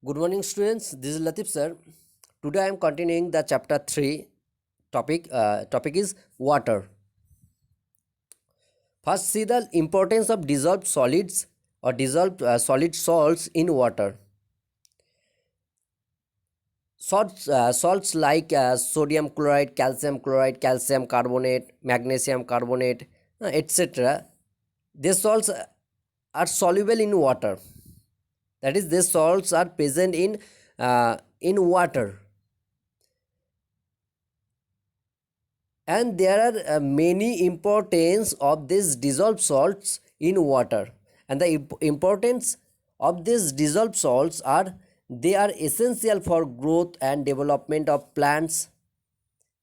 Good morning, students. This is Latif sir. Today I am continuing the chapter 3 topic. Topic is water. First, see the importance of dissolved solids or dissolved solid salts in water. Salts like sodium chloride, calcium carbonate, magnesium carbonate, etc. These salts are soluble in water. That is, these salts are present in water, and there are many importance of these dissolved salts in water. And the importance of these dissolved salts are they are essential for growth and development of plants.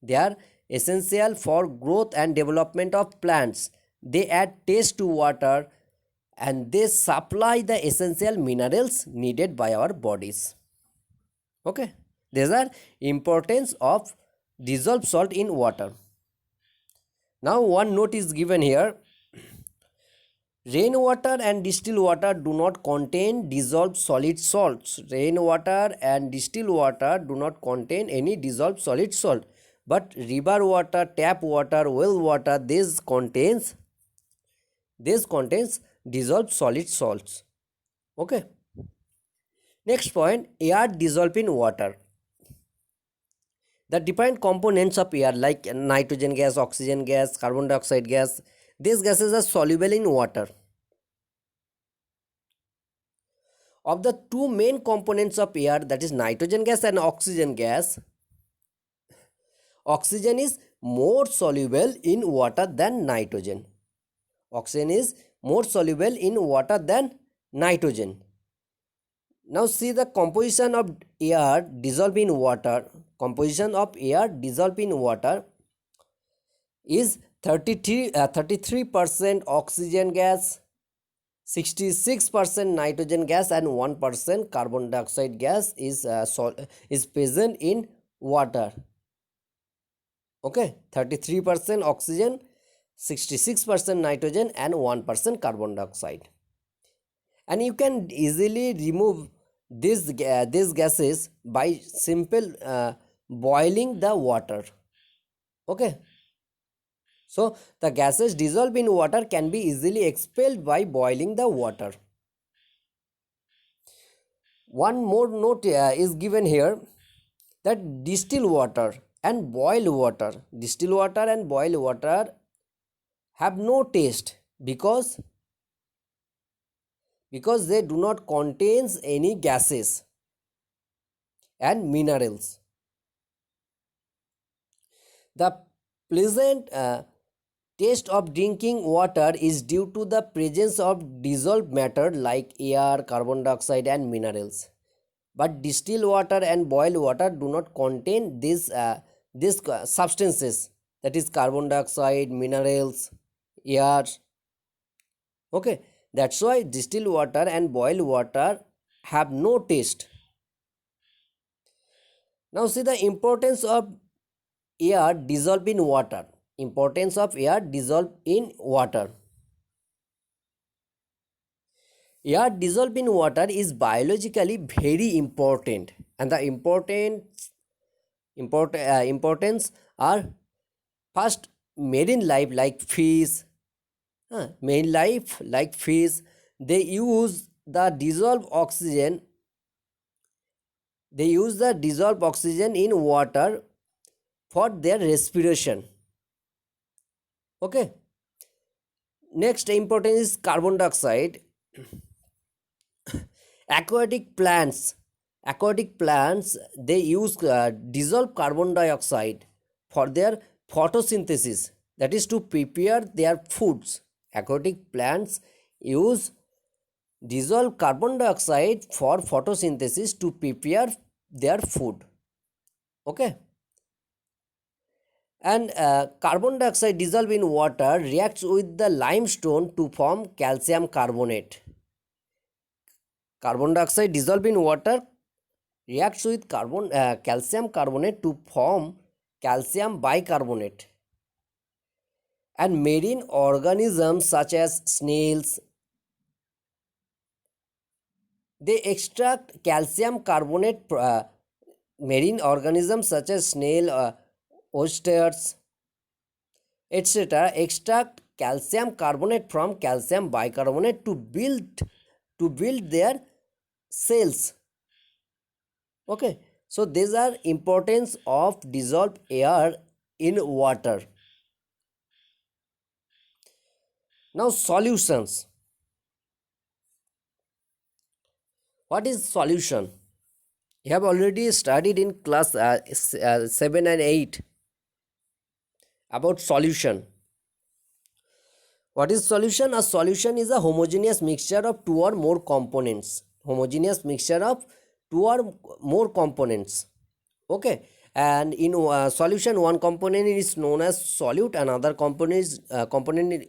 They are essential for growth and development of plants. They add taste to water, and they supply the essential minerals needed by our bodies. Okay, these are importance of dissolved salt in water. Now, one note is given here. Rainwater and distilled water do not contain dissolved solid salts. Rainwater and distilled water do not contain any dissolved solid salt. But river water, tap water, well water, this contains dissolved solid salts. Okay. Next point, air dissolved in water. The different components of air like nitrogen gas, oxygen gas, carbon dioxide gas, these gases are soluble in water. Of the two main components of air, that is nitrogen gas and oxygen gas, oxygen is more soluble in water than nitrogen. Oxygen is more soluble in water than nitrogen. Now see the composition of air dissolved in water. Composition of air dissolved in water is 33% oxygen gas, 66% nitrogen gas, and 1% carbon dioxide gas is present in water. Okay, 33% oxygen, 66% nitrogen, and 1% carbon dioxide. And you can easily remove these gases by simple boiling the water. Okay, so the gases dissolved in water can be easily expelled by boiling the water. One more note is given here, that distilled water and boiled water have no taste because they do not contain any gases and minerals. The pleasant taste of drinking water is due to the presence of dissolved matter like air, carbon dioxide, and minerals. But distilled water and boiled water do not contain these substances, that is carbon dioxide, minerals, air. Okay, that's why distilled water and boiled water have no taste. Now see the importance of air dissolved in water. Importance of air dissolved in water. Air dissolved in water is biologically very important, and the importance are: first, marine life like fish. Marine life like fish, they use the dissolved oxygen. They use the dissolved oxygen in water for their respiration. Okay. Next importance is carbon dioxide. Aquatic plants they use dissolved carbon dioxide for their photosynthesis, that is to prepare their foods. Aquatic plants use dissolved carbon dioxide for photosynthesis to prepare their food. Okay. And carbon dioxide dissolved in water reacts with the limestone to form calcium carbonate. Carbon dioxide dissolved in water reacts with calcium carbonate to form calcium bicarbonate. And marine organisms such as snails, They extract calcium carbonate. Marine organisms such as snail, oysters, etc. extract calcium carbonate from calcium bicarbonate to build their cells. Okay, so these are importance of dissolved air in water. Now solutions. What is solution? You have already studied in class 7 and 8 about solution. What is solution? A solution is a homogeneous mixture of two or more components. Homogeneous mixture of two or more components. Okay. And in solution, one component is known as solute, another component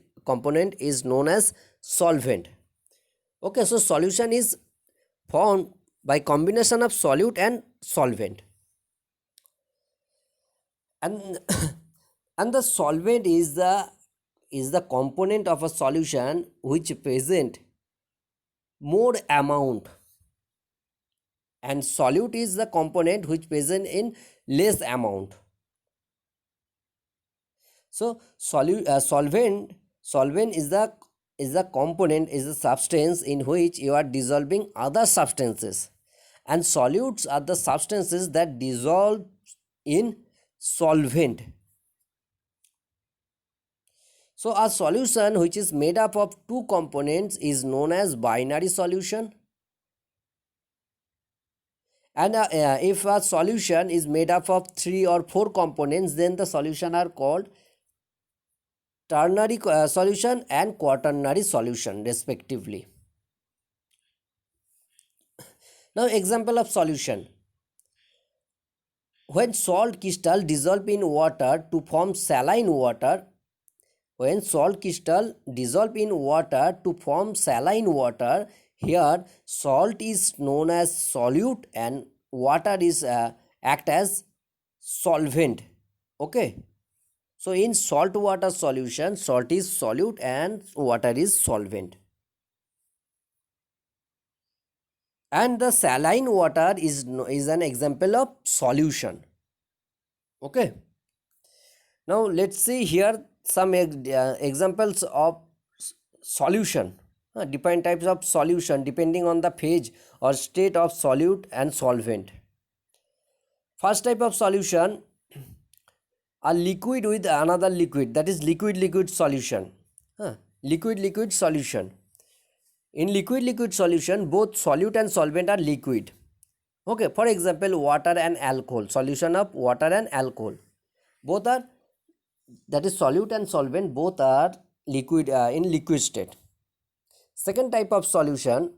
is known as solvent. Okay, so solution is formed by combination of solute and solvent. And and the solvent is the component of a solution which present more amount, and solute is the component which present in less amount. So solvent is the component, is the substance in which you are dissolving other substances, and solutes are the substances that dissolve in solvent. So a solution which is made up of two components is known as binary solution. And if a solution is made up of three or four components, then the solution are called ternary solution and quaternary solution respectively. Now example of solution. When salt crystal dissolve in water to form saline water, when salt crystal dissolve in water to form saline water, here salt is known as solute and water is act as solvent. Okay. So in salt water solution, salt is solute and water is solvent. And the saline water is an example of solution. Okay. Now let's see here some examples of solution. Different types of solution depending on the phase or state of solute and solvent. First type of solution, a liquid with another liquid, that is liquid solution. Liquid solution. In liquid solution, both solute and solvent are liquid. Okay, for example, water and alcohol, solution of water and alcohol. Both are, that is solute and solvent, both are liquid in liquid state. Second type of solution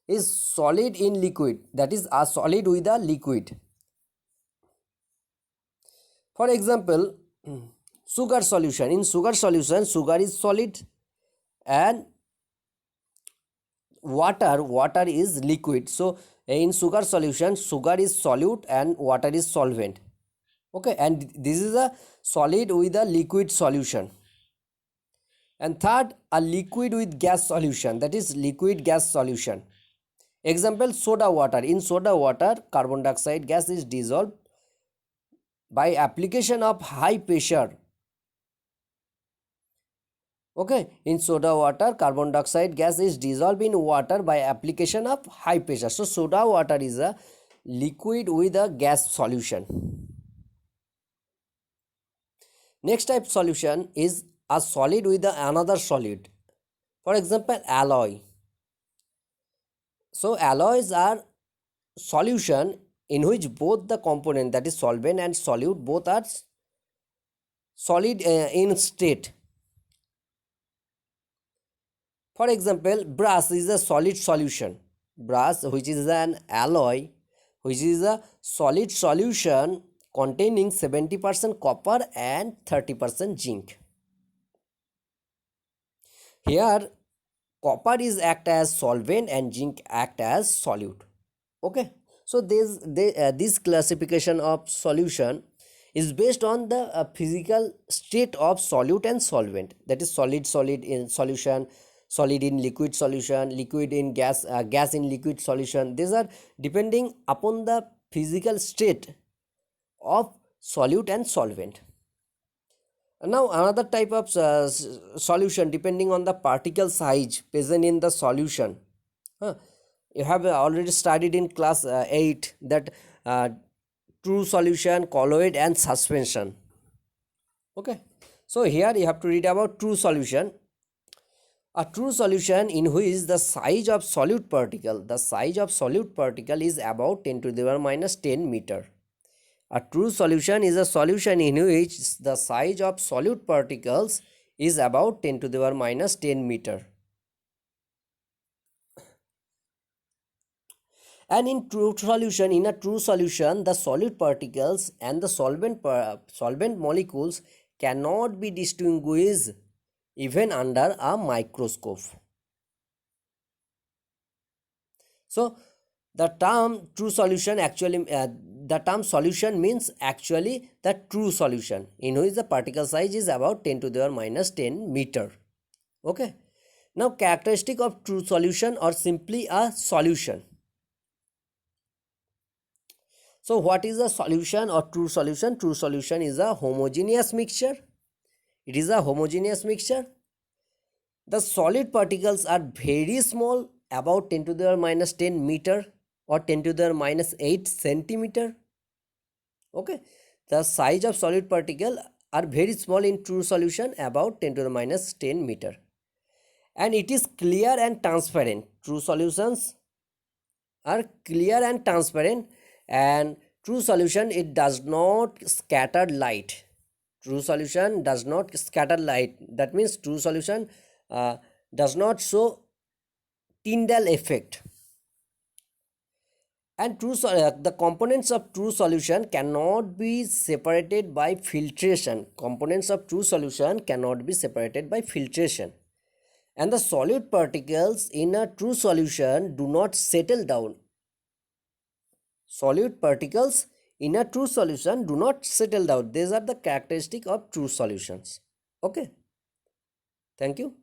is solid in liquid, that is a solid with a liquid. For example, sugar solution. In sugar solution, sugar is solid and water is liquid. So in sugar solution, sugar is solute and water is solvent. Okay, and this is a solid with a liquid solution. And third, a liquid with gas solution, that is liquid gas solution. Example, soda water. In soda water, carbon dioxide gas is dissolved by application of high pressure. Okay, in soda water, carbon dioxide gas is dissolved in water by application of high pressure. So soda water is a liquid with a gas solution. Next type solution is a solid with another solid. For example, alloy. So alloys are solution in which both the component, that is solvent and solute, both are solid in state. For example, brass is a solid solution. Brass, which is an alloy, which is a solid solution containing 70% copper and 30% zinc. Here copper is act as solvent and zinc act as solute. Okay, so this classification of solution is based on the physical state of solute and solvent, that is solid in solution, solid in liquid solution, liquid in gas, gas in liquid solution. These are depending upon the physical state of solute and solvent. Now another type of solution depending on the particle size present in the solution. Huh. You have already studied in class 8 that true solution, colloid and suspension. Okay, so here you have to read about true solution. A true solution in which the size of solute particle is about 10 to the power minus 10 meter. A true solution is a solution in which the size of solute particles is about 10 to the power minus 10 meter. And in a true solution, the solute particles and the solvent molecules cannot be distinguished even under a microscope. So the term true solution actually, the term solution means actually the true solution in which the particle size is about 10 to the power minus 10 meter. Okay. Now characteristic of true solution or simply a solution. So what is a solution or true solution? True solution is a homogeneous mixture. It is a homogeneous mixture. The solid particles are very small, about 10 to the power minus 10 meter or 10 to the power minus 8 centimeter. Okay, the size of solid particle are very small in true solution, about 10 to the minus 10 meter, and it is clear and transparent. True solutions are clear and transparent, and true solution, it does not scatter light. True solution does not scatter light. That means true solution does not show Tyndall effect. And the components of true solution cannot be separated by filtration. Components of true solution cannot be separated by filtration. And the solute particles in a true solution do not settle down. Solute particles in a true solution do not settle down. These are the characteristic of true solutions. Okay. Thank you.